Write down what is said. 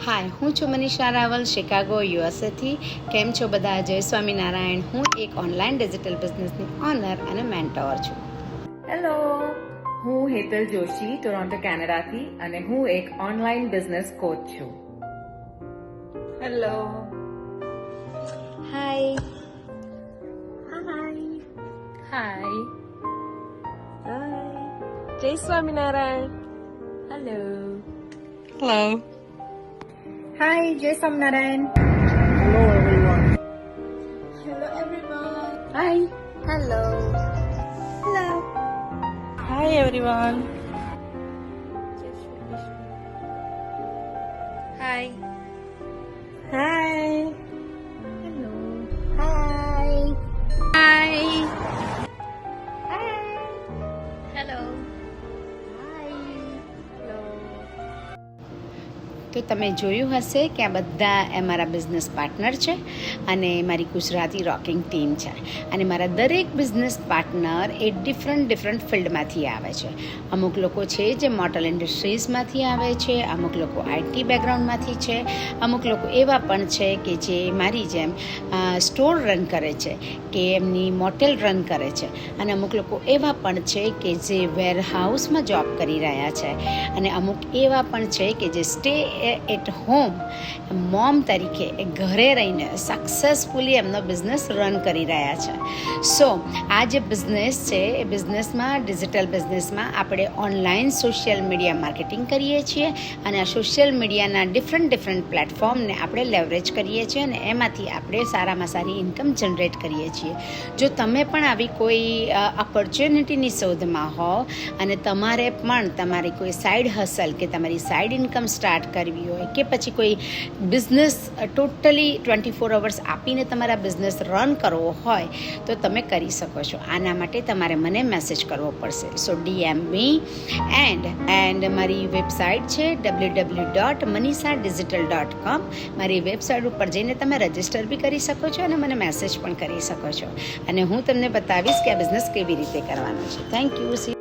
હાય, હું છું મનીષા રાવલ, શિકાગો યુએસએથી. કેમ છો બધા? જય સ્વામિનારાયણ. હું એક ઓનલાઈન ડિજિટલ બિઝનેસની ઓનર અને મેન્ટોર છું. હેલો, હું હેતલ જોશી, ટોરોન્ટો કેનેડાથી, અને હું એક ઓનલાઈન બિઝનેસ કોચ છું. હેલો. હાય. હાય. જય Swaminarayan. Hello. Hello. Hi, Jay Samnarayan. Hello everyone. Hello, everyone. Hi. Hello. Hello. Hi everyone. Hi. Hi. Hello. Hi. Hi. Hi. Hello. Hi. Hello. તો તમે જોયું હશે કે આ બધા મારા બિઝનેસ પાર્ટનર છે અને મારી ગુજરાતી રોકિંગ ટીમ છે. અને મારા દરેક બિઝનેસ પાર્ટનર એ ડિફરન્ટ ફિલ્ડમાંથી આવે છે. અમુક લોકો છે જે મોટલ ઇન્ડસ્ટ્રીઝમાંથી આવે છે, અમુક લોકો આઈટી બેકગ્રાઉન્ડમાંથી છે, અમુક લોકો એવા પણ છે કે જે મારી જેમ સ્ટોર રન કરે છે, કે એમની મોટેલ રન કરે છે, અને અમુક લોકો એવા પણ છે કે જે વેરહાઉસમાં જોબ કરી રહ્યા છે, અને અમુક એવા પણ છે કે જે સ્ટે એટ હોમ મોમ તરીકે એ ઘરે રહીને સક્સેસફુલી એમનો બિઝનેસ રન કરી રહ્યા છે. સો આ જે બિઝનેસ છે એ બિઝનેસમાં, ડિજિટલ બિઝનેસમાં આપણે ઓનલાઈન સોશિયલ મીડિયા માર્કેટિંગ કરીએ છીએ, અને આ સોશિયલ મીડિયાના ડિફરન્ટ પ્લેટફોર્મને આપણે લેવરેજ કરીએ છીએ, અને એમાંથી આપણે સારામાં સારી ઇન્કમ જનરેટ કરીએ છીએ. જો તમે પણ આવી કોઈ ઓપોર્ચ્યુનિટીની શોધમાં હો અને તમારે પણ તમારી કોઈ સાઈડ હસલ કે તમારી સાઈડ ઇન્કમ સ્ટાર્ટ કરવી હોય, કે પછી કોઈ બિઝનેસ ટોટલી 24 અવર્સ આપીને તમારા બિઝનેસ રન કરવો હોય તો તમે કરી શકો છો. આના માટે તમારે મને મેસેજ કરવો પડશે. સો DM મી એન્ડ મારી વેબસાઇટ છે www.manisadigital.com. મારી વેબસાઇટ ઉપર જઈને તમે રજિસ્ટર બી કરી શકો છો અને મને મેસેજ પણ કરી શકો છો, અને હું તમને બતાવીશ કે આ બિઝનેસ કેવી રીતે કરવાનો છે. Thank you.